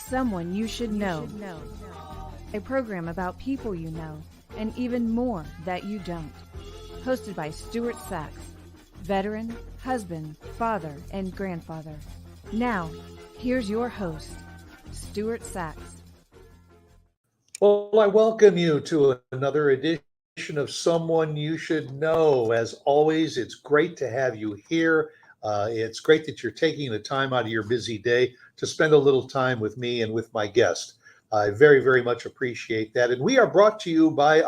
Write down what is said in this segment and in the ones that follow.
Someone You Should Know. A program about people you know and even more that you don't. Hosted by Stuart Sax, veteran, husband, father, and grandfather. Now, here's your host, Stuart Sax. Well, I welcome you to another edition of Someone You Should Know. As always, it's great to have you here. It's great that you're taking the time out of your busy day to spend a little time with me and with my guest. I very, very much appreciate that. And we are brought to you by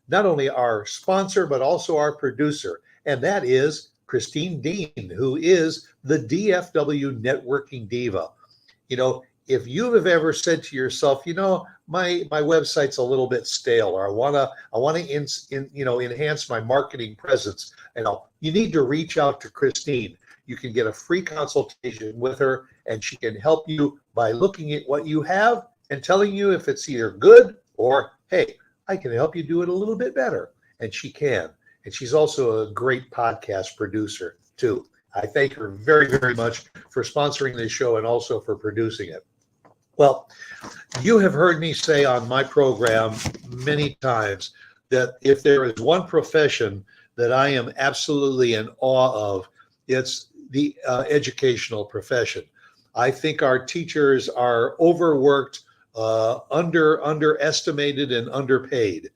not only our sponsor, but also our producer. And that is Christine Dean, who is the DFW Networking Diva. You know, if you have ever said to yourself, my website's a little bit stale, or I want to enhance my marketing presence, you need to reach out to Christine. You can get a free consultation with her, and she can help you by looking at what you have and telling you if it's either good or, hey, I can help you do it a little bit better. And she can. And she's also a great podcast producer too. I thank her very, very much for sponsoring this show and also for producing it. Well, you have heard me say on my program many times that if there is one profession that I am absolutely in awe of, it's the educational profession. I think our teachers are overworked, underestimated, and underpaid.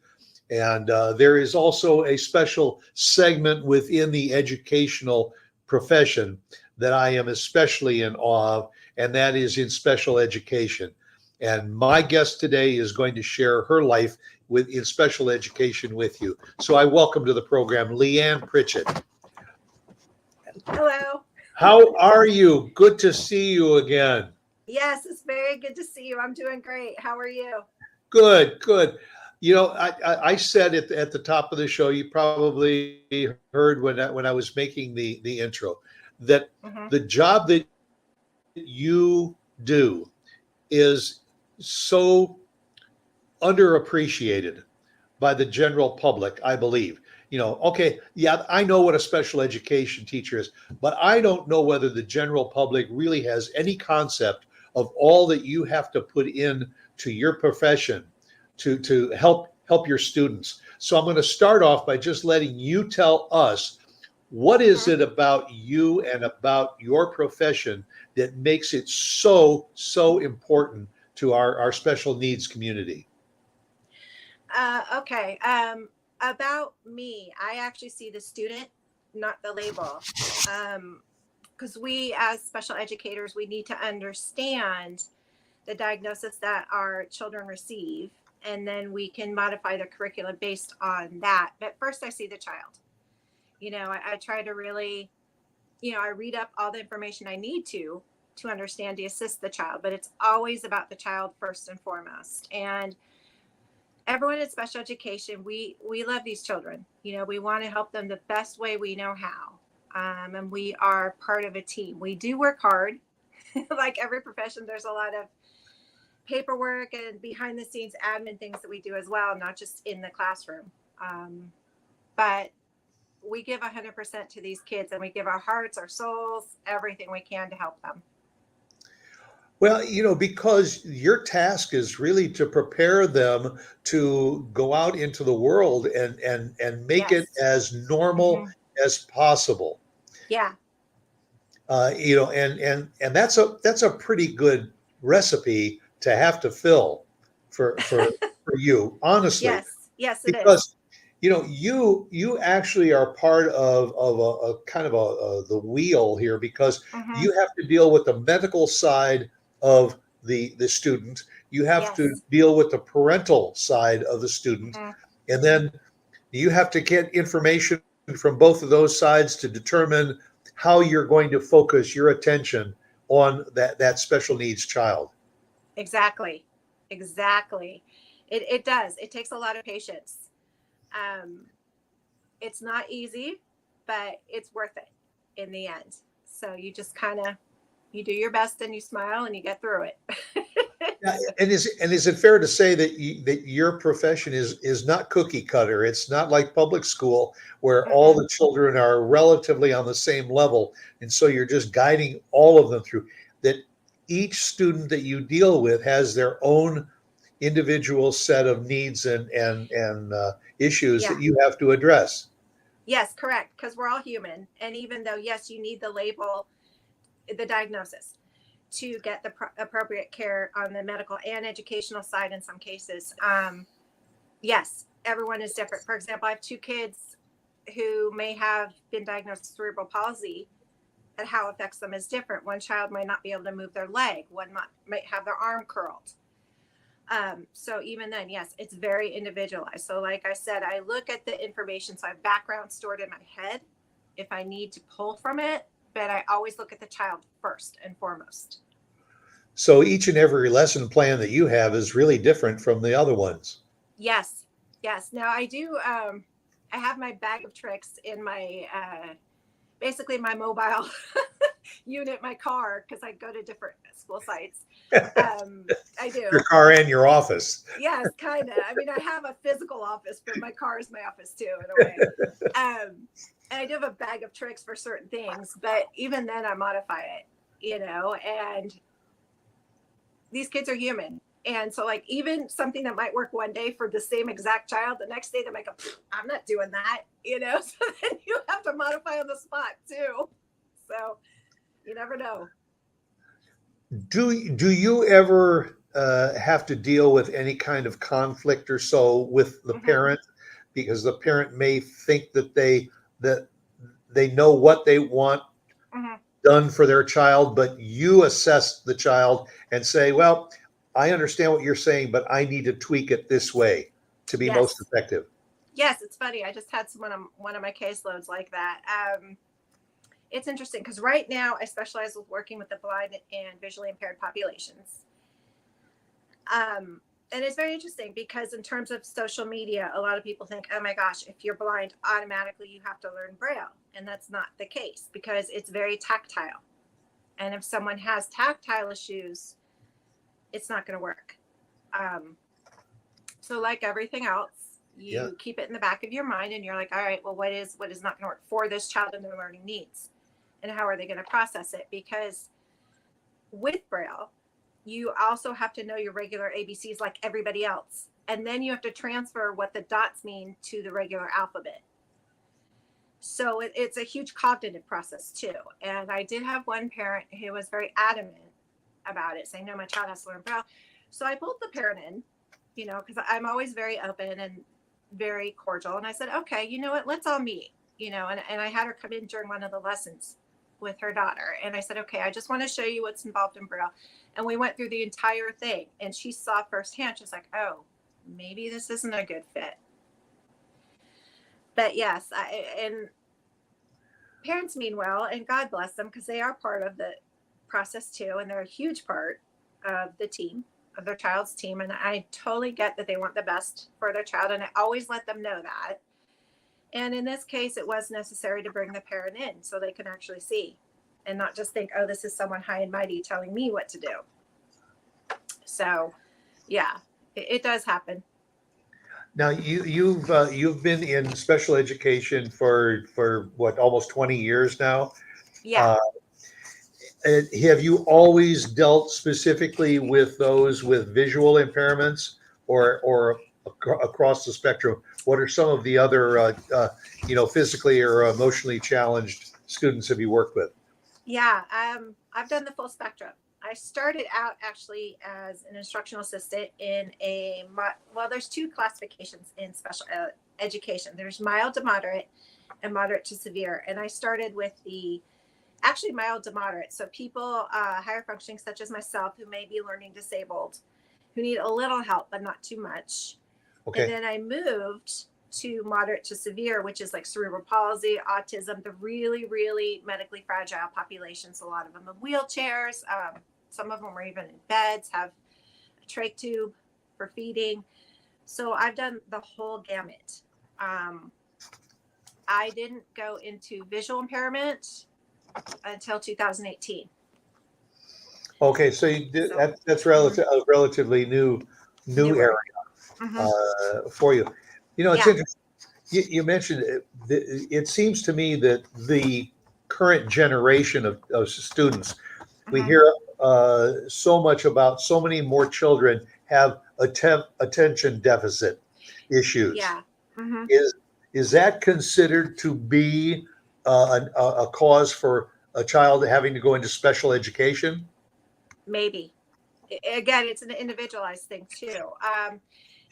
And there is also a special segment within the educational profession that I am especially in awe of, and that is in special education. And my guest today is going to share her life in special education with you. So I welcome to the program Leanne Pritchett. Hello. How are you? Good to see you again. Yes, it's very good to see you. I'm doing great. How are you? Good, good. I said at the top of the show, you probably heard when I was making the intro, that the job that you do is so underappreciated by the general public, I believe. Okay, yeah, I know what a special education teacher is, but I don't know whether the general public really has any concept of all that you have to put in to your profession to help your students. So I'm going to start off by just letting you tell us, what is it about you and about your profession that makes it so important to our special needs community? Okay. About me, I actually see the student, not the label. Because we, as special educators, we need to understand the diagnosis that our children receive, and then we can modify the curriculum based on that. But first, I see the child. I try to really, I read up all the information I need to understand to assist the child, but it's always about the child first and foremost. And everyone in special education, we love these children. We want to help them the best way we know how. And we are part of a team. We do work hard. Like every profession, there's a lot of paperwork and behind the scenes admin things that we do as well, not just in the classroom. But we give 100% to these kids, and we give our hearts, our souls, everything we can to help them. Well, because your task is really to prepare them to go out into the world and make it as normal as possible. Yeah. And that's a pretty good recipe to have to fill for you, honestly. Yes, it is. Because you actually are part of a kind of the wheel here, because you have to deal with the medical side of the student. You have to deal with the parental side of the student. And then you have to get information from both of those sides to determine how you're going to focus your attention on that special needs child. Exactly. It does. It takes a lot of patience. It's not easy, but it's worth it in the end. So you just you do your best and you smile and you get through it. And is it fair to say that your profession is not cookie cutter? It's not like public school where all the children are relatively on the same level, and so you're just guiding all of them through. That each student that you deal with has their own individual set of needs and issues Yeah. that you have to address. Yes, correct. Because we're all human. And even though, yes, you need the label, the diagnosis to get the appropriate care on the medical and educational side in some cases. Yes, everyone is different. For example, I have two kids who may have been diagnosed with cerebral palsy, and how it affects them is different. One child might not be able to move their leg, one might have their arm curled. So even then, yes, it's very individualized. So like I said, I look at the information. So I have background stored in my head if I need to pull from it, but I always look at the child first and foremost. So each and every lesson plan that you have is really different from the other ones. Yes. Yes. Now I do, I have my bag of tricks in my, basically my mobile unit, my car, because I go to different school sites. I do. Your car and your office. Yes, kind of. I mean, I have a physical office, but my car is my office too, in a way. And I do have a bag of tricks for certain things, but even then I modify it, and these kids are human. And so like even something that might work one day for the same exact child, the next day they might go, I'm not doing that, so then you have to modify on the spot too. So you never know. Do you ever have to deal with any kind of conflict or so with the parent, because the parent may think that they know what they want done for their child, but you assess the child and say, well, I understand what you're saying, but I need to tweak it this way to be most effective. Yes, it's funny. I just had someone on one of my caseloads like that. It's interesting because right now I specialize with working with the blind and visually impaired populations. And it's very interesting because in terms of social media, a lot of people think, oh my gosh, if you're blind, automatically you have to learn Braille. And that's not the case because it's very tactile. And if someone has tactile issues, it's not going to work. So like everything else, you keep it in the back of your mind and you're like, all right, well, what is not going to work for this child and their learning needs? And how are they going to process it? Because with Braille, you also have to know your regular ABCs like everybody else. And then you have to transfer what the dots mean to the regular alphabet. So it's a huge cognitive process too. And I did have one parent who was very adamant about it, saying, no, my child has to learn Braille. So I pulled the parent in, because I'm always very open and very cordial. And I said, okay, you know what, let's all meet, and I had her come in during one of the lessons with her daughter. And I said, okay, I just want to show you what's involved in Braille. And we went through the entire thing and she saw firsthand, she's like, oh, maybe this isn't a good fit. But yes, and parents mean well, and God bless them because they are part of the process too. And they're a huge part of the team, of their child's team. And I totally get that they want the best for their child. And I always let them know that. And in this case, it was necessary to bring the parent in so they can actually see and not just think, oh, this is someone high and mighty telling me what to do. So, yeah, it does happen. Now you've been in special education for what, almost 20 years now? Yeah. Have you always dealt specifically with those with visual impairments or across the spectrum? What are some of the other, physically or emotionally challenged students have you worked with? Yeah, I've done the full spectrum. I started out actually as an instructional assistant in there's two classifications in special education. There's mild to moderate and moderate to severe. And I started with actually mild to moderate. So people higher functioning, such as myself, who may be learning disabled, who need a little help, but not too much. Okay. And then I moved to moderate to severe, which is like cerebral palsy, autism, the really, really medically fragile populations. A lot of them have wheelchairs. Some of them are even in beds, have a trach tube for feeding. So I've done the whole gamut. I didn't go into visual impairment until 2018. Okay, so you did, that's a relatively new area for you. It's interesting. You mentioned it seems to me that the current generation of students, we hear so much about so many more children have attention deficit issues. Yeah. Hmm. Is that considered to be a cause for a child having to go into special education? Maybe. Again, it's an individualized thing too.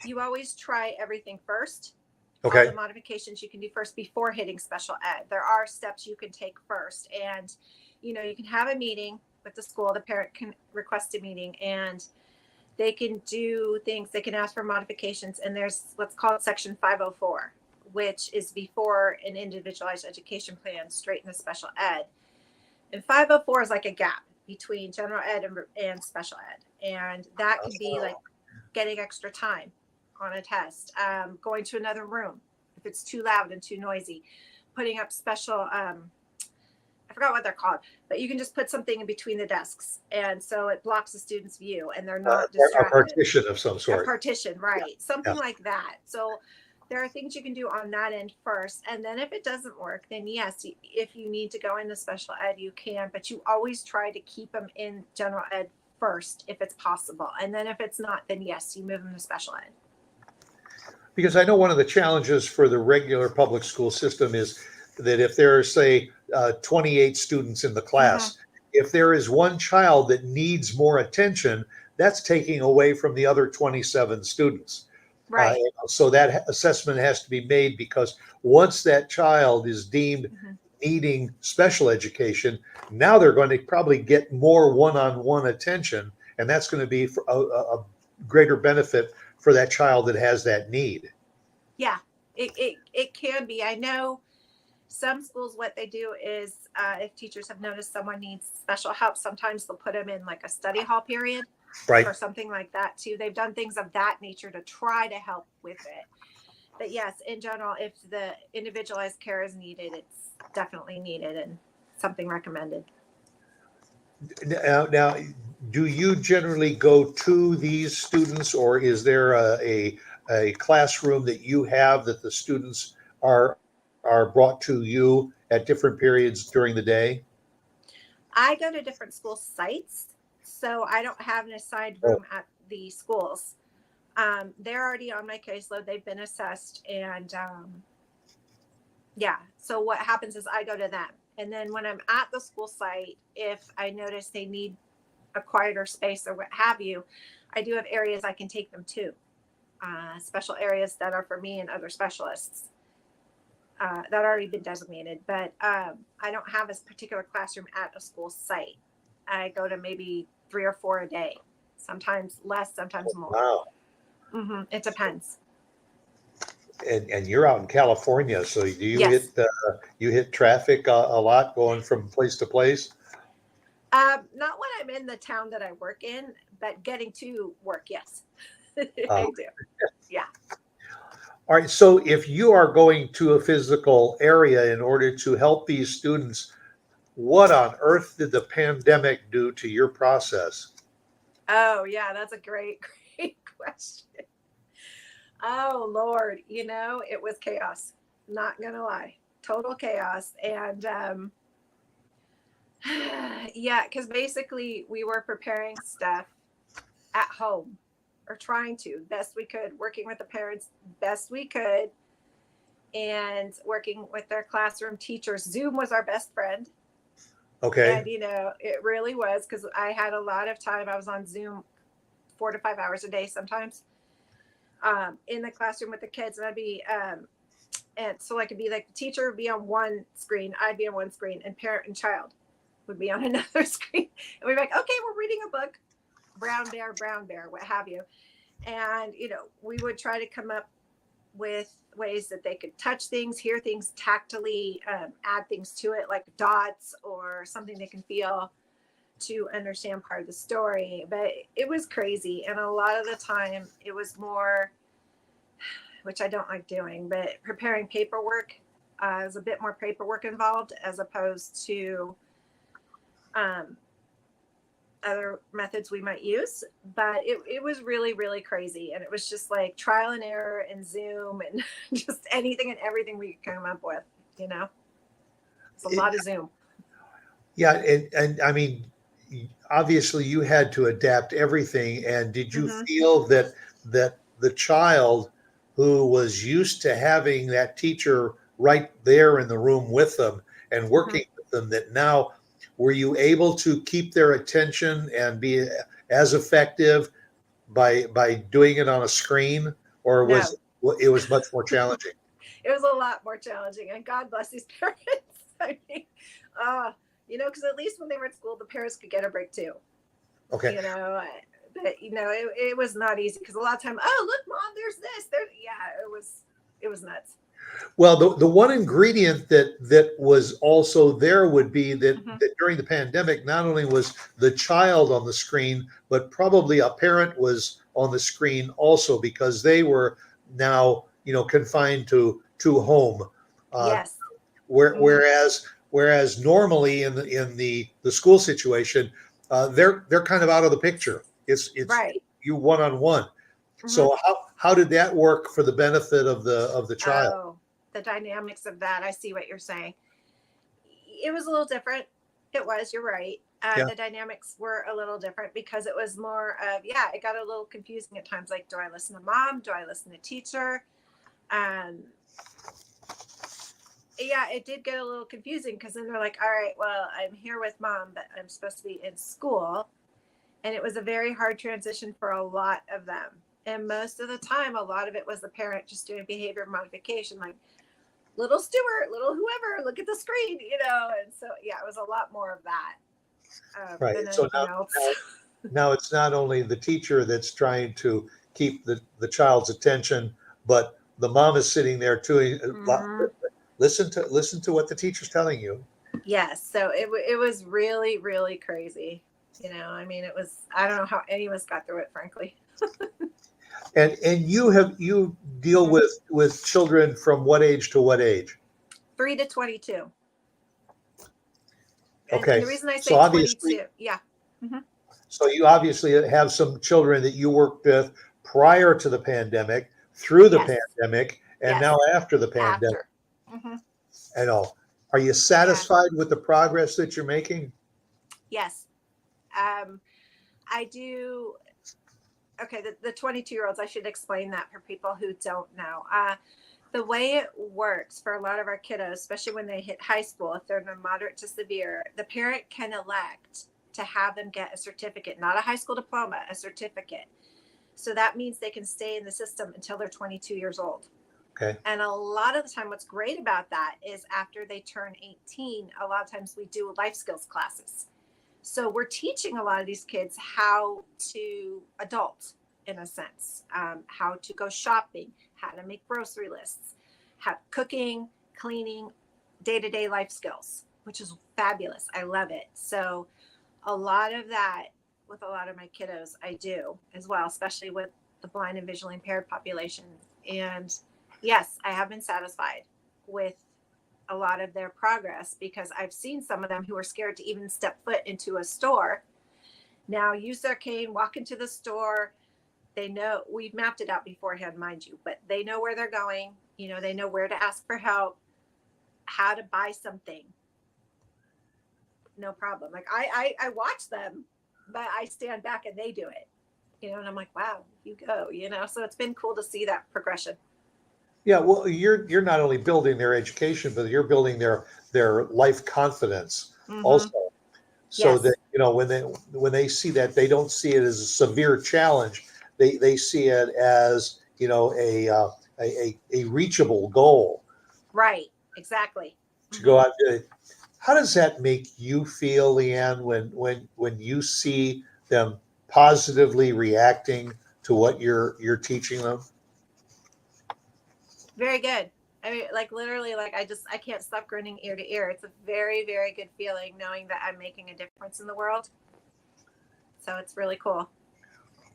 You always try everything first. All Okay. the modifications you can do first before hitting special ed. There are steps you can take first, and you can have a meeting with the school. The parent can request a meeting, and they can do things. They can ask for modifications, and there's, let's call it section 504, which is before an individualized education plan straight into special ed. And 504 is like a gap between general ed and special ed, and that could be like getting extra time on a test, going to another room if it's too loud and too noisy, putting up special I forgot what they're called, but you can just put something in between the desks, and so it blocks the student's view and they're not A distracted. partition of some A sort. partition, right? Yeah. Something like that. So there are things you can do on that end first, and then if it doesn't work, then yes, if you need to go into special ed, you can, but you always try to keep them in general ed first if it's possible, and then if it's not, then yes, you move them to special ed. Because I know one of the challenges for the regular public school system is that if there are, say, 28 students in the class, if there is one child that needs more attention, that's taking away from the other 27 students. Right. So that assessment has to be made, because once that child is deemed needing special education, now they're going to probably get more one-on-one attention, and that's going to be a greater benefit for that child that has that need. Yeah, it can be. I know some schools, what they do is if teachers have noticed someone needs special help, sometimes they'll put them in like a study hall period, right, or something like that too. They've done things of that nature to try to help with it. But yes, in general, if the individualized care is needed, it's definitely needed and something recommended. Now, do you generally go to these students, or is there a classroom that you have that the students are brought to you at different periods during the day? I go to different school sites, so I don't have an assigned room at the schools. They're already on my caseload. They've been assessed, and yeah. So what happens is I go to them, and then when I'm at the school site, if I notice they need a quieter space or what have you, I do have areas I can take them to, special areas that are for me and other specialists that already been designated. But I don't have a particular classroom at a school site. I go to maybe 3 or 4 a day, sometimes less, sometimes more. Wow. It depends. And you're out in California, so do you Yes. hit traffic a lot going from place to place? Not when I'm in the town that I work in, but getting to work, yes. I do. Yeah. All right. So if you are going to a physical area in order to help these students, what on earth did the pandemic do to your process? Oh, yeah, that's a great, great question. Oh, Lord, it was chaos. Not gonna lie. Total chaos. And yeah, because basically we were preparing stuff at home, or trying to best we could, working with the parents best we could, and working with their classroom teachers. Zoom was our best friend. Okay. And it really was, because I had a lot of time. I was on Zoom 4 to 5 hours a day sometimes, in the classroom with the kids, and I'd be and so I could be like, the teacher would be on one screen, I'd be on one screen, and parent and child would be on another screen, and we'd be like, okay, we're reading a book, brown bear, what have you. And we would try to come up with ways that they could touch things, hear things tactily, add things to it, like dots or something they can feel to understand part of the story. But it was crazy, and a lot of the time it was more, which I don't like doing, but preparing paperwork. There's a bit more paperwork involved as opposed to other methods we might use. But it was really, really crazy, and it was just like trial and error and Zoom and just anything and everything we could come up with. It's a lot of Zoom. Yeah, and I mean, obviously you had to adapt everything. And did you Hmm. feel that the child who was used to having that teacher right there in the room with them and Hmm. working with them, that now were you able to keep their attention and be as effective by doing it on a screen, or was No, it was much more challenging? it was a lot more challenging, and God bless these parents. I mean, uh, because at least when they were at school, the parents could get a break too. Okay. You know, but it was not easy because a lot of time, oh look, mom, there's this, there, yeah, it was nuts. Well, the one ingredient that was also there would be Hmm. that during the pandemic, not only was the child on the screen, but probably a parent was on the screen also, because they were now, confined to home. Uh, Yes. where, Hmm. whereas normally in the school situation, they're kind of out of the picture. It's Right. you one on one. Hmm. So how did that work for the benefit of the child? Oh, the dynamics of that. I see what you're saying. It was a little different. It was. You're right. Yeah. The dynamics were a little different because it was more of, yeah, it got a little confusing at times. Like, do I listen to mom? Do I listen to teacher? Um, yeah, it did get a little confusing because then they're like, all right, well, I'm here with mom, but I'm supposed to be in school. And it was a very hard transition for a lot of them. And most of the time, a lot of it was the parent just doing behavior modification, like, little Stuart, little whoever, look at the screen, And so, yeah, it was a lot more of that Right. than So anything else. now it's not only the teacher that's trying to keep the child's attention, but the mom is sitting there too. Hmm. Listen to what the teacher's telling you. Yes. So it was really, really crazy. I mean, it was, I don't know how any of us got through it, frankly. And you deal Hmm. with children from what age to what age? 3 to 22. And Okay. the reason I So say obviously, 22, yeah. Hmm. so you obviously have some children that you worked with prior to the pandemic, through the Yes. pandemic, and Yes. now after the pandemic. After. Hmm. And all. Are you Yeah. satisfied with the progress that you're making? Yes. Um, I do. Okay, the 22-year-olds, I should explain that for people who don't know. The way it works for a lot of our kiddos, especially when they hit high school, if they're in a moderate to severe, the parent can elect to have them get a certificate, not a high school diploma, a certificate. So that means they can stay in the system until they're 22 years old. Okay. And a lot of the time, what's great about that is after they turn 18, a lot of times we do life skills classes. So we're teaching a lot of these kids how to adult, in a sense, how to go shopping, how to make grocery lists, how cooking, cleaning, day-to-day life skills, which is fabulous. I love it. So a lot of that with a lot of my kiddos, I do as well, especially with the blind and visually impaired population. And yes, I have been satisfied with a lot of their progress because I've seen some of them who are scared to even step foot into a store now use their cane, walk into the store. They know we've mapped it out beforehand, mind you, but they know where they're going. They know where to ask for help, how to buy something. No problem. Like I watch them, but I stand back and they do it. And I'm like, wow, you go. So it's been cool to see that progression. Yeah, well, you're not only building their education, but you're building their life confidence Mm-hmm. also. So Yes. that when they see that, they don't see it as a severe challenge. They see it as a reachable goal Right. Exactly. to Mm-hmm. go out. How does that make you feel, Leanne, when you see them positively reacting to what you're teaching them? Very good. I mean, like literally, like I can't stop grinning ear to ear. It's a very, very good feeling knowing that I'm making a difference in the world. So it's really cool.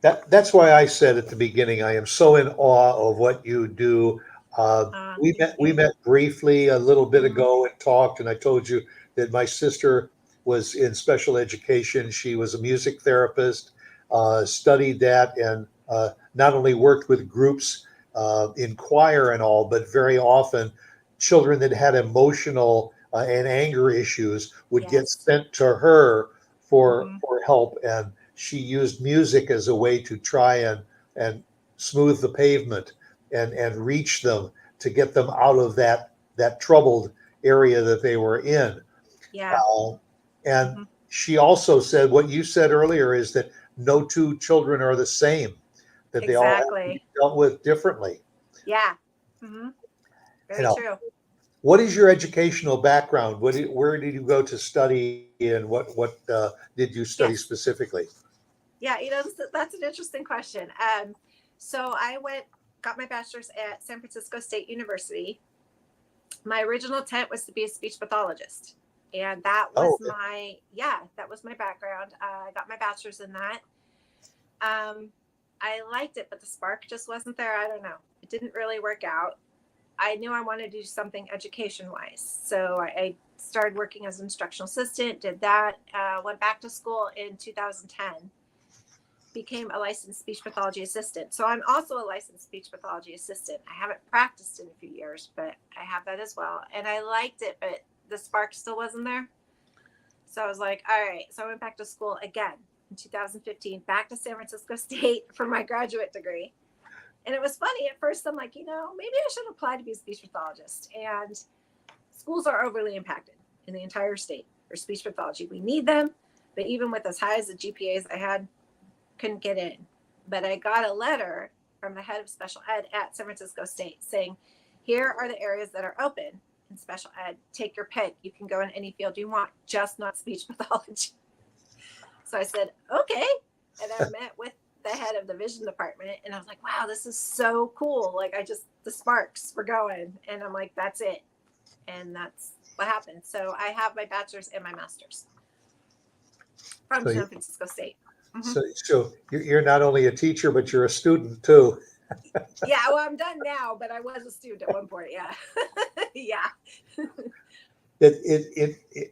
That's why I said at the beginning, I am so in awe of what you do. We Thank met we you. met briefly a little bit Hmm. ago and talked, and I told you that my sister was in special education. She was a music therapist, studied that, and not only worked with groups in choir and all, but very often children that had emotional and anger issues would get Yes. sent to her for help, and she used music as a way to try and smooth the pavement and reach them to get them out of that troubled area that they were in. Yeah. And she also said what you said earlier is that no two children are the same, that they all have to be Exactly. dealt with differently. Yeah. You Very know, true. what is your educational background? Where did you go to study, and what did you study Yes. specifically? Yeah, that's an interesting question. So I got my bachelor's at San Francisco State University. My original intent was to be a speech pathologist, and that Oh, was that was my background. I got my bachelor's in that. I liked it, but the spark just wasn't there. I don't know. It didn't really work out. I knew I wanted to do something education wise, so I started working as an instructional assistant. Did that. Went back to school in 2010. Became a licensed speech pathology assistant. So I'm also a licensed speech pathology assistant. I haven't practiced in a few years, but I have that as well. And I liked it, but the spark still wasn't there. So I was like, all right. So I went back to school again in 2015, back to San Francisco State for my graduate degree. And it was funny at first. I'm like, maybe I should apply to be a speech pathologist. And schools are overly impacted in the entire state for speech pathology. We need them. But even with as high as the GPAs I had, couldn't get in. But I got a letter from the head of special ed at San Francisco State saying, here are the areas that are open in special ed. Take your pick. You can go in any field you want, just not speech pathology. So I said, okay. And I met with the head of the vision department, and I was like, wow, this is so cool. Like, the sparks were going, and I'm like, that's it. And that's what happened. So I have my bachelor's and my master's from San Francisco State. So you're not only a teacher, but you're a student too. Yeah, well, I'm done now, but I was a student at one point. Yeah. Yeah.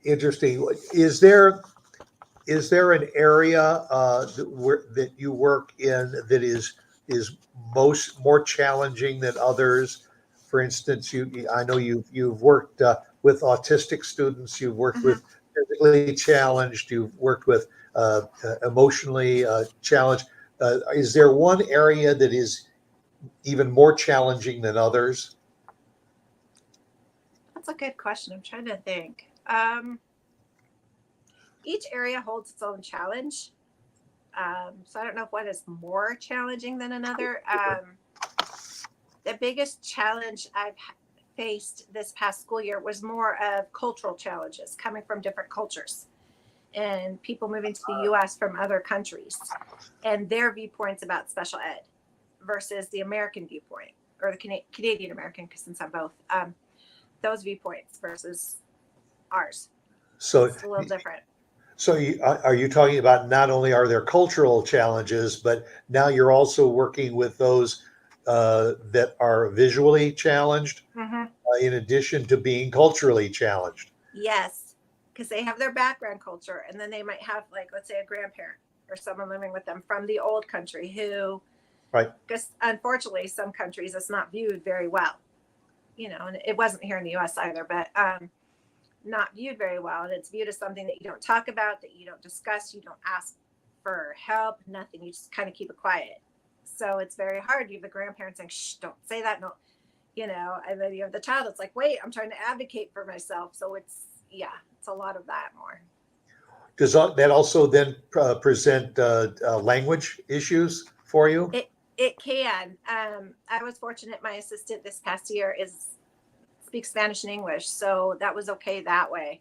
Interesting. Is there an area that you work in that is more challenging than others? For instance, I know you've worked with autistic students. You've worked with physically challenged. You've worked with emotionally challenged. Is there one area that is even more challenging than others? That's a good question. I'm trying to think. Each area holds its own challenge. So I don't know if one is more challenging than another. The biggest challenge I've faced this past school year was more of cultural challenges coming from different cultures and people moving to the U.S. from other countries and their viewpoints about special ed versus the American viewpoint or the Canadian American, because since I'm both, those viewpoints versus ours. So it's a little different. So are you talking about not only are there cultural challenges, but now you're also working with those that are visually challenged in addition to being culturally challenged? Yes, because they have their background culture, and then they might have, like, let's say a grandparent or someone living with them from the old country who, right? Because unfortunately, some countries it's not viewed very well, and it wasn't here in the U.S. either, but not viewed very well, and it's viewed as something that you don't talk about, that you don't discuss, you don't ask for help, nothing. You just kind of keep it quiet. So it's very hard. You have the grandparents saying, "Shh, don't say that." No, and then you have the child that's like, "Wait, I'm trying to advocate for myself." So it's a lot of that more. Does that also then present language issues for you? It can. I was fortunate. My assistant this past year speaks Spanish and English, so that was okay that way.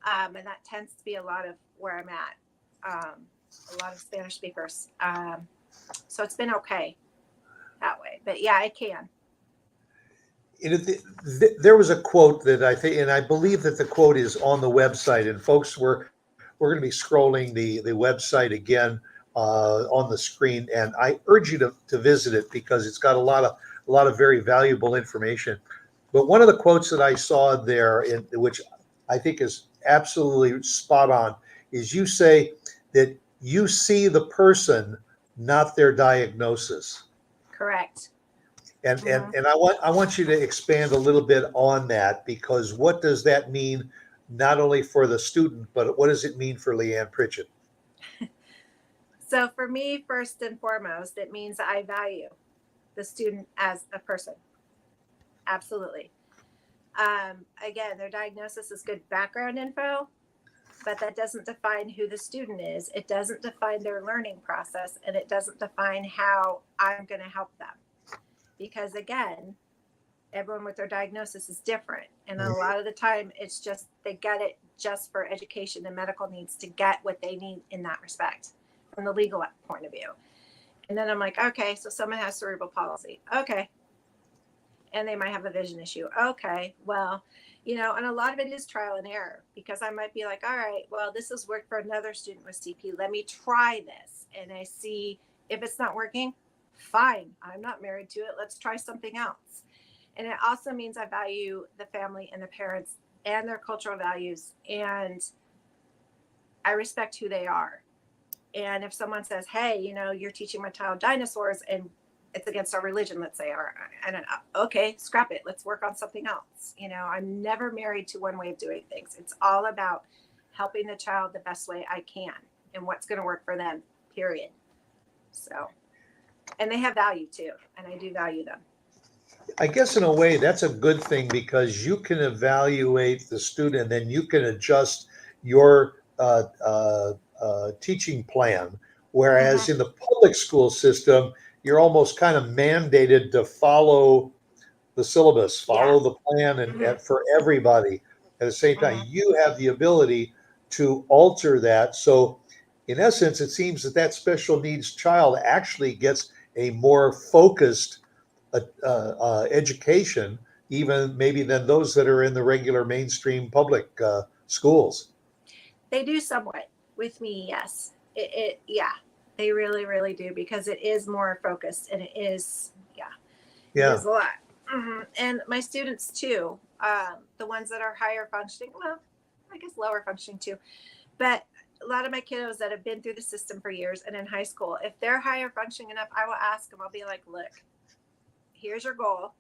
And that tends to be a lot of where I'm at. A lot of Spanish speakers. So it's been okay that way. But yeah, it can. There was a quote that I think, and I believe that the quote is on the website. And folks, we're going to be scrolling the website again on the screen, and I urge you to visit it because it's got a lot of very valuable information. But one of the quotes that I saw there, which I think is absolutely spot on, is you say that you see the person, not their diagnosis. Correct. And I want you to expand a little bit on that, because what does that mean not only for the student, but what does it mean for Leanne Pritchett? So for me, first and foremost, it means I value the student as a person. Absolutely. Again, their diagnosis is good background info, but that doesn't define who the student is. It doesn't define their learning process, and it doesn't define how I'm going to help them. Because again, everyone with their diagnosis is different. And a lot of the time, it's just they get it just for education and medical needs to get what they need in that respect from the legal point of view. And then I'm like, okay, so someone has cerebral palsy. Okay. And they might have a vision issue. Okay, well, and a lot of it is trial and error, because I might be like, all right, well, this has worked for another student with CP. Let me try this. And I see if it's not working, fine. I'm not married to it. Let's try something else. And it also means I value the family and the parents and their cultural values. And I respect who they are. And if someone says, hey, you're teaching my child dinosaurs and it's against our religion, let's say, or I don't know, okay, scrap it. Let's work on something else. I'm never married to one way of doing things. It's all about helping the child the best way I can and what's going to work for them, period. So, and they have value too. And I do value them. I guess in a way that's a good thing, because you can evaluate the student and then you can adjust your teaching plan. Whereas in the public school system, you're almost kind of mandated to follow the syllabus, follow the plan, and for everybody. At the same time, you have the ability to alter that. So in essence, it seems that special needs child actually gets a more focused education, even maybe than those that are in the regular mainstream public schools. They do somewhat with me, yes. Yeah, they really, really do, because it is more focused, and it is, it is a lot. And my students too, the ones that are higher functioning, well, I guess lower functioning too, but a lot of my kiddos that have been through the system for years and in high school, if they're higher functioning enough, I will ask them, I'll be like, look, here's your goal.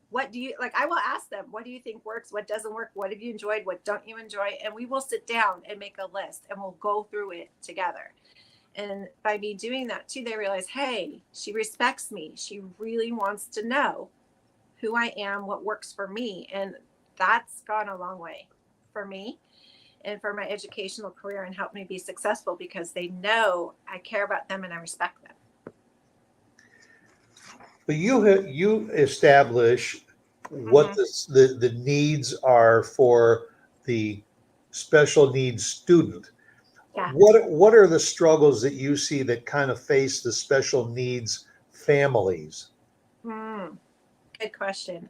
What do you like? I will ask them, what do you think works? What doesn't work? What have you enjoyed? What don't you enjoy? And we will sit down and make a list, and we'll go through it together. And by me doing that too, they realize, hey, she respects me. She really wants to know who I am, what works for me. And that's gone a long way for me and for my educational career, and helped me be successful, because they know I care about them and I respect them. But you establish what the needs are for the special needs student. Yeah. What are the struggles that you see that kind of face the special needs families? Good question.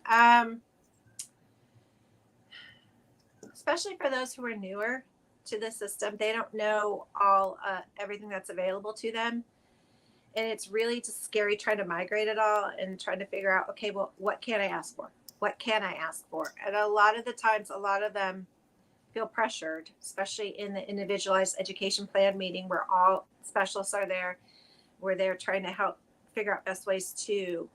Especially for those who are newer to the system, they don't know everything that's available to them. And it's really just scary trying to migrate it all and trying to figure out, okay, well, what can I ask for? What can I ask for? And a lot of the times, a lot of them feel pressured, especially in the individualized education plan meeting where all specialists are there, where they're trying to help figure out best ways to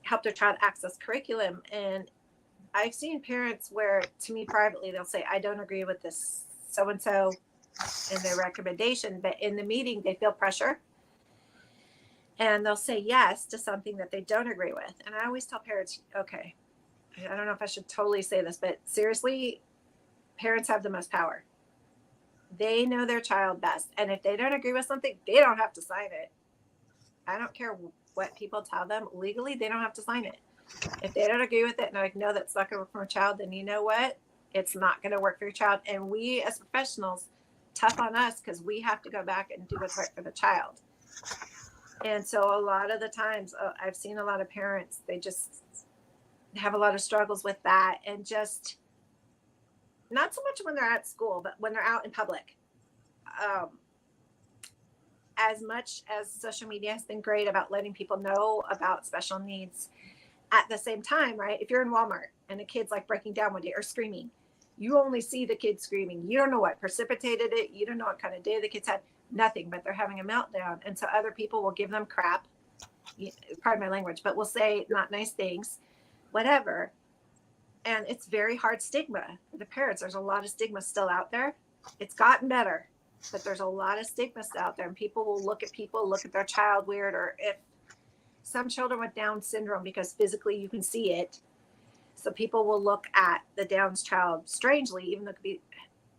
help their child access curriculum. And I've seen parents where, to me privately, they'll say, I don't agree with this so-and-so in their recommendation, but in the meeting, they feel pressure. And they'll say yes to something that they don't agree with. And I always tell parents, okay, I don't know if I should totally say this, but seriously, parents have the most power. They know their child best. And if they don't agree with something, they don't have to sign it. I don't care what people tell them legally, they don't have to sign it. If they don't agree with it and I know that's not going to work for a child, then you know what? It's not going to work for your child. And we as professionals, tough on us, because we have to go back and do what's right for the child. And so a lot of the times I've seen a lot of parents, they just have a lot of struggles with that, and just not so much when they're at school, but when they're out in public. As much as social media has been great about letting people know about special needs, at the same time, right? If you're in Walmart and a kid's like breaking down one day or screaming, you only see the kid screaming. You don't know what precipitated it. You don't know what kind of day the kid's had. Nothing, but they're having a meltdown. And so other people will give them crap, pardon my language, but will say not nice things, whatever. And it's very hard stigma. The parents, there's a lot of stigma still out there. It's gotten better, but there's a lot of stigma still out there. And people will look at their child weird, or if some children with Down syndrome, because physically you can see it. So people will look at the Down's child strangely, even though it could be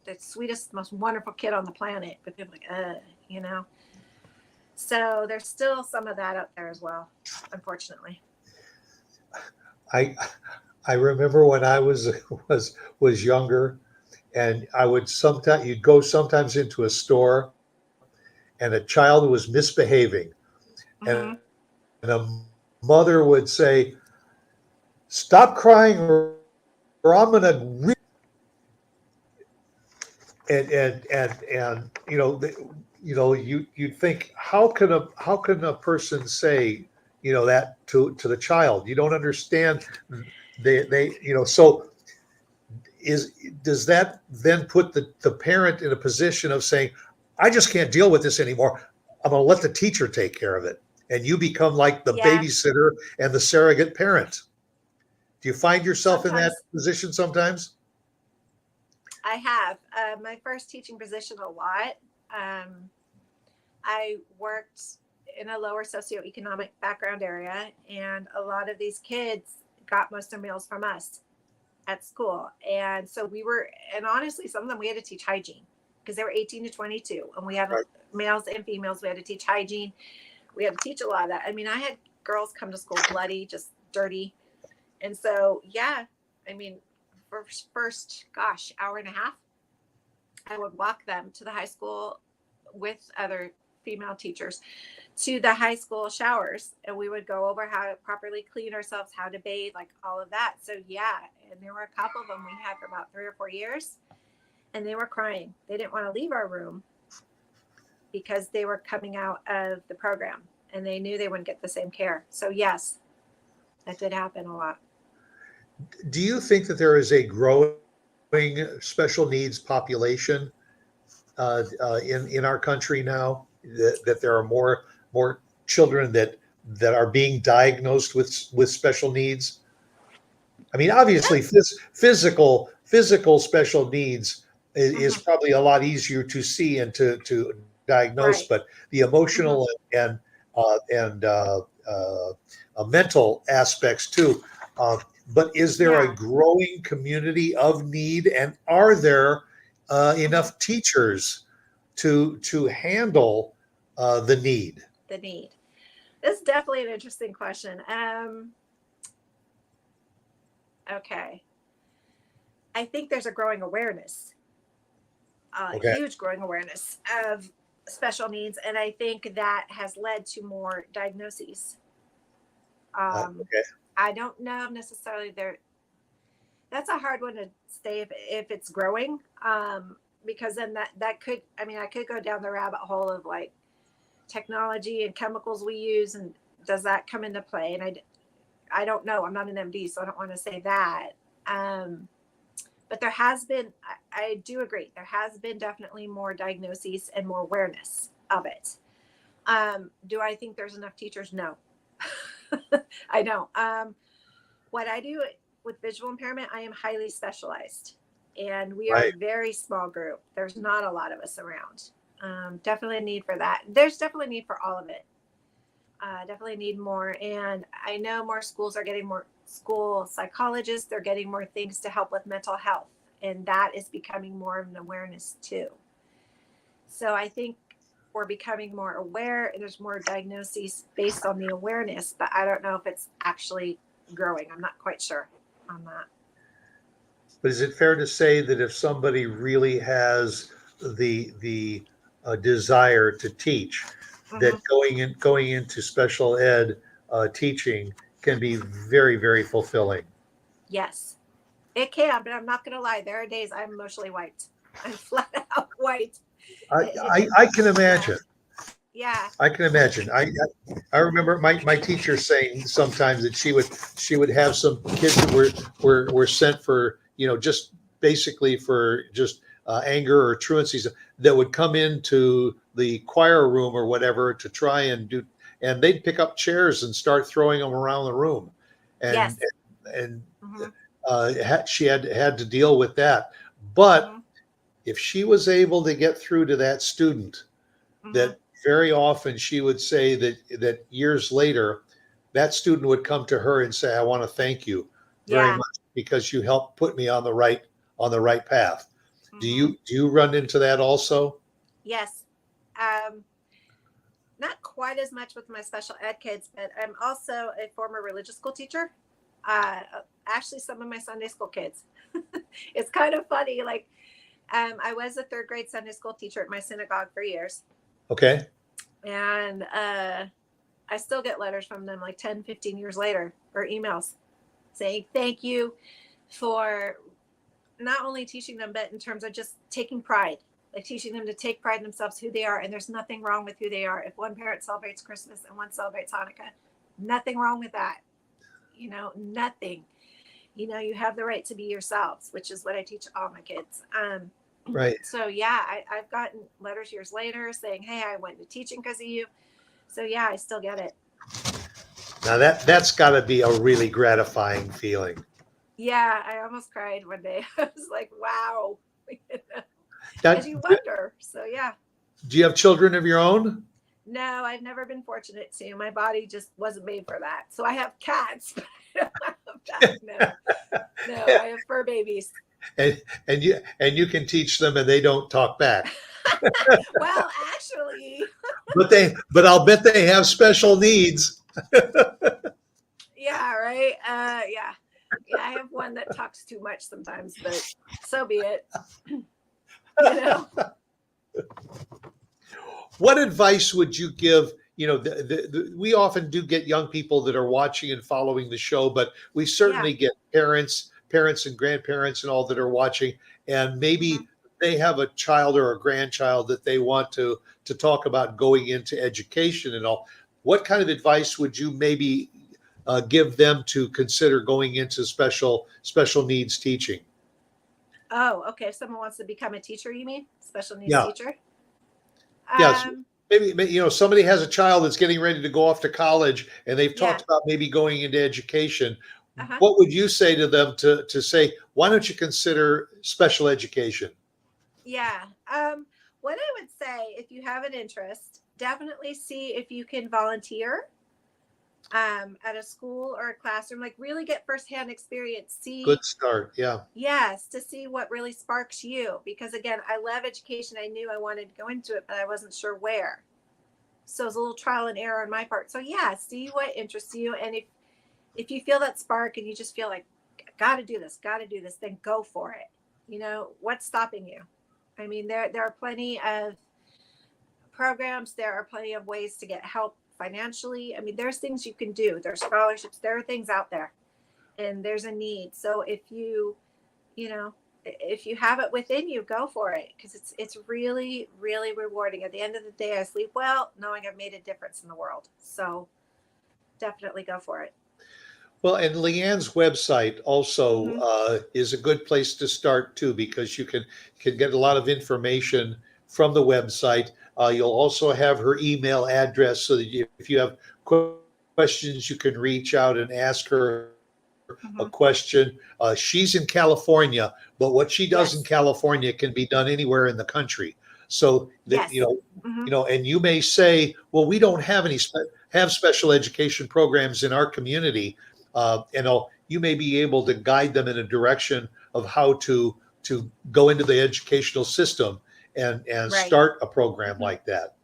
the sweetest, most wonderful kid on the planet, but they're like, you know. So there's still some of that out there as well, unfortunately. I remember when I was younger, and I would sometimes you'd go sometimes into a store, and a child was misbehaving, and, Mm-hmm. and a mother would say, "Stop crying, or I'm gonna." And you'd think, how can a person say that to the child? You don't understand. So does that then put the parent in a position of saying, I just can't deal with this anymore, I'm going to let the teacher take care of it, and you become like the Yeah. babysitter and the surrogate parent? Do you find yourself in that Sometimes position sometimes? I have my first teaching position a lot. I worked in a lower socioeconomic background area, and a lot of these kids got most of their meals from us at school. And so and honestly, some of them we had to teach hygiene because they were 18 to 22, and we have Right. males and females. We had to teach hygiene. We had to teach a lot of that. I mean, I had girls come to school bloody, just dirty. And so, yeah, I mean, for first, hour and a half, I would walk them to the high school with other female teachers to the high school showers, and we would go over how to properly clean ourselves, how to bathe, like all of that. So yeah, and there were a couple of them we had for about 3 or 4 years, and they were crying. They didn't want to leave our room because they were coming out of the program and they knew they wouldn't get the same care. So yes, that did happen a lot. Do you think that there is a growing special needs population in our country now? That there are more children that are being diagnosed with special needs? I mean, obviously, Yes. physical special needs is Mm-hmm. probably a lot easier to see and to diagnose, Right. but the Mm-hmm. emotional and mental aspects too. But is there a Yeah. growing community of need, and are there Mm-hmm. enough teachers to handle the need? The need. This is definitely an interesting question. Okay. I think there's a growing awareness, Okay. huge growing awareness of special needs, and I think that has led to more diagnoses. Um, Okay. I don't know necessarily there. That's a hard one to say if it's growing, because then that could. I mean, I could go down the rabbit hole of like technology and chemicals we use, and does that come into play? And I don't know. I'm not an MD, so I don't want to say that. Um, but there has been, I do agree, there has been definitely more diagnoses and more awareness of it. Do I think there's enough teachers? No, I don't. What I do with visual impairment, I am highly specialized, and we are Right. a very small group. There's not a lot of us around. Definitely a need for that. There's definitely a need for all of it. Definitely need more. And I know more schools are getting more school psychologists. They're getting more things to help with mental health. And that is becoming more of an awareness too. So I think we're becoming more aware, and there's more diagnoses based on the awareness, but I don't know if it's actually growing. I'm not quite sure on that. But is it fair to say that if somebody really has the desire to teach, that Mm-hmm. going into special ed teaching can be very, very fulfilling? Yes, it can, but I'm not going to lie. There are days I'm emotionally wiped. I'm flat out white. I It, I can yeah, imagine. yeah. I can imagine. I remember my teacher saying sometimes that she would have some kids that were sent for, just basically for just anger or truancies, that would come into the choir room or whatever to try and do, and they'd pick up chairs and start throwing them around the room, and Yes. and Mm-hmm. she had to deal with that. But Mm-hmm. if she was able to get through to that student, Mm-hmm. that very often she would say that years later, that student would come to her and say, "I want to thank you very Yeah. much because you helped put me on the right path." Do Mm-hmm. you run into that also? Yes. Um, not quite as much with my special ed kids, but I'm also a former religious school teacher. Uh, Actually, some of my Sunday school kids. It's kind of funny. Like, I was a third grade Sunday school teacher at my synagogue for years. Okay. And I still get letters from them like 10, 15 years later, or emails saying thank you for not only teaching them, but in terms of just taking pride, like teaching them to take pride in themselves, who they are. And there's nothing wrong with who they are. If one parent celebrates Christmas and one celebrates Hanukkah, nothing wrong with that. Nothing. You have the right to be yourselves, which is what I teach all my kids. Right. So yeah, I've gotten letters years later saying, hey, I went to teaching because of you. So yeah, I still get it. Now that's got to be a really gratifying feeling. Yeah, I almost cried one day. I was like, wow. Now, As you wonder. So yeah. do you have children of your own? No, I've never been fortunate to. My body just wasn't made for that. So I have cats, but I don't have that. No, I have fur babies. And you can teach them and they don't talk back. Well, actually, But I'll bet they have special needs. yeah, right. Yeah. Yeah, I have one that talks too much sometimes, but so be it. What advice would you give? We often do get young people that are watching and following the show, but we Yeah. certainly get parents and grandparents and all that are watching, and maybe Mhm. they have a child or a grandchild that they want to talk about going into education and all. What kind of advice would you maybe give them to consider going into special needs teaching? Oh, okay. If someone wants to become a teacher, you mean? Special needs Yeah. teacher? Yes. Um, Maybe somebody has a child that's getting ready to go off to college and they've yeah. talked about maybe going into education. Uh-huh. What would you say to them to say, why don't you consider special education? Yeah. What I would say, if you have an interest, definitely see if you can volunteer at a school or a classroom, like really get firsthand experience. See, Good start. Yeah. yes, to see what really sparks you. Because again, I love education. I knew I wanted to go into it, but I wasn't sure where. So it's a little trial and error on my part. So yeah, see what interests you. And if you feel that spark and you just feel like, gotta do this, then go for it. What's stopping you? I mean, there are plenty of programs, there are plenty of ways to get help financially. I mean, there's things you can do, there's scholarships, there are things out there, and there's a need. So you know if you have it within you, go for it, because it's really, really rewarding. At the end of the day, I sleep well knowing I've made a difference in the world. So definitely go for it. Well, and Leanne's website also Hmm. is a good place to start too, because you can get a lot of information from the website. You'll also have her email address, so that if you have questions, you can reach out and ask her a Hmm. question. She's in California, but what she does in Yes. California can be done anywhere in the country. So that Yes. Hmm. and you may say, well, we don't have have special education programs in our community. You may be able to guide them in a direction of how to go into the educational system and Right. start a program Hmm. like that.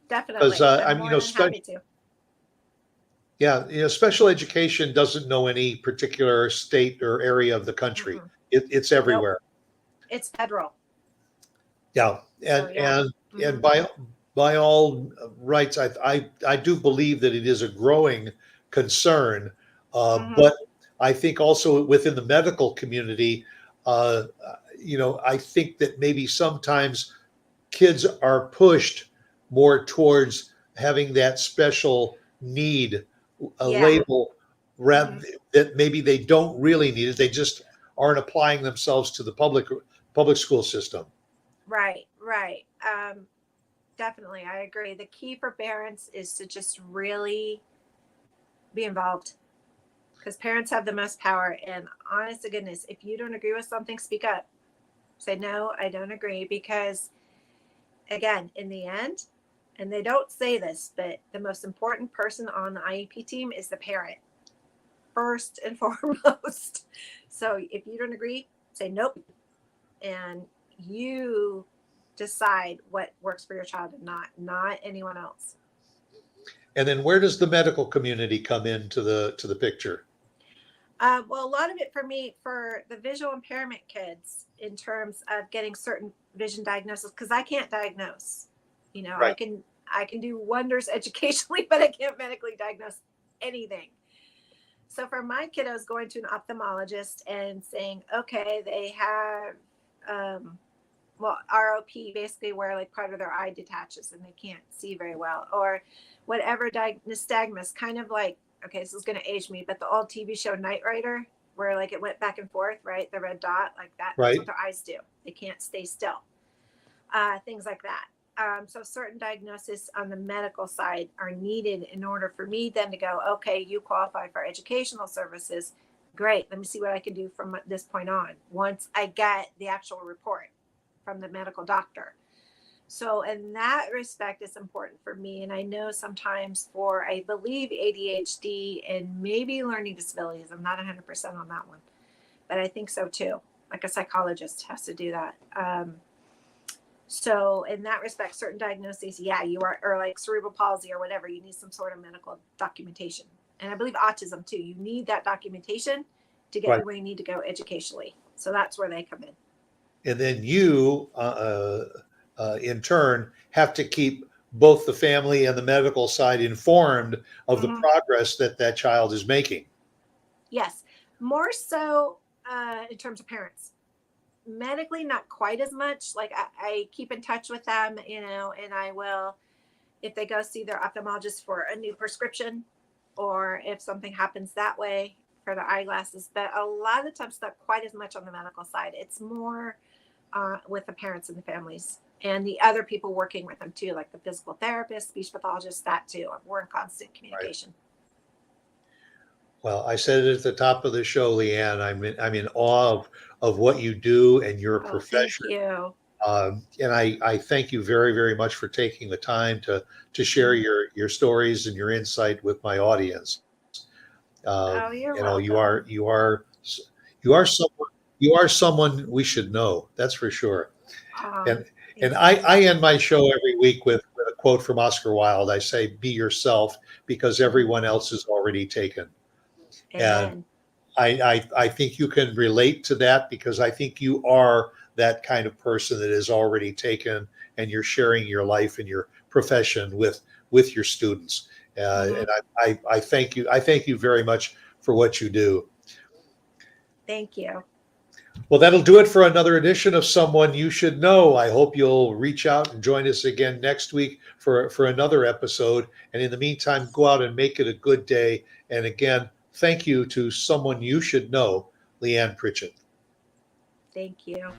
Because Definitely, I'm more than happy to. yeah, special education doesn't know any particular state or area of the country. Mm-mm. It's Nope. everywhere. It's federal. Yeah, So and yeah. and Hmm. and by all rights, I do believe that it is a growing concern, Hmm. but I think also within the medical community, uh, I think that maybe sometimes kids are pushed more towards having that special need a Yeah. label rather Hmm. that maybe they don't really need it. They just aren't applying themselves to the public school system. Right. Right. Definitely, I agree. The key for parents is to just really be involved. because parents have the most power. And honest to goodness, if you don't agree with something, speak up. Say, no, I don't agree. Because again, in the end, and they don't say this, but the most important person on the IEP team is the parent, first and foremost. So if you don't agree, say nope. And you decide what works for your child and not anyone else. And then where does the medical community come into the picture? Well, a lot of it for me, for the visual impairment kids, in terms of getting certain vision diagnoses, because I can't diagnose. You know, Right. I can do wonders educationally, but I can't medically diagnose anything. So for my kiddos, going to an ophthalmologist and saying, okay, they have ROP, basically where like part of their eye detaches and they can't see very well, or whatever, nystagmus, kind of like, okay, this is going to age me, but the old TV show Knight Rider, where like it went back and forth, right? The red dot, like that. Right. That's what their eyes do. They can't stay still. Things like that. So certain diagnoses on the medical side are needed in order for me then to go, okay, you qualify for educational services. Great. Let me see what I can do from this point on, once I get the actual report from the medical doctor. So in that respect, it's important for me. And I know sometimes for, I believe, ADHD and maybe learning disabilities, I'm not 100% on that one, but I think so too. Like a psychologist has to do that. So in that respect, certain diagnoses, yeah, you are, or like cerebral palsy or whatever, you need some sort of medical documentation. And I believe autism too. You need that documentation to get Right. you where you need to go educationally. So that's where they come in. And then you, in turn, have to keep both the family and the medical side informed of the progress that child is making. Yes, more so in terms of parents. Medically, not quite as much. Like I keep in touch with them, you know, and I will, if they go see their ophthalmologist for a new prescription, or if something happens that way for the eyeglasses. But a lot of the times, not quite as much on the medical side. It's more with the parents and the families and the other people working with them too, like the physical therapist, speech pathologist, that too. We're in constant communication. Right. Well, I said it at the top of the show, Leanne. I'm in awe of what you do and your profession. Thank you. And I thank you very, very much for taking the time to share your stories and your insight with my audience. You're welcome. You are someone we should know. That's for sure. And I end my show every week with a quote from Oscar Wilde. I say, "Be yourself, because everyone else is already taken." Amen. And I think you can relate to that, because I think you are that kind of person that is already taken, and you're sharing your life and your profession with your students. And I thank you. I thank you very much for what you do. Thank you. Well, that'll do it for another edition of Someone You Should Know. I hope you'll reach out and join us again next week for another episode. And in the meantime, go out and make it a good day. And again, thank you to Someone You Should Know, Leanne Pritchett. Thank you.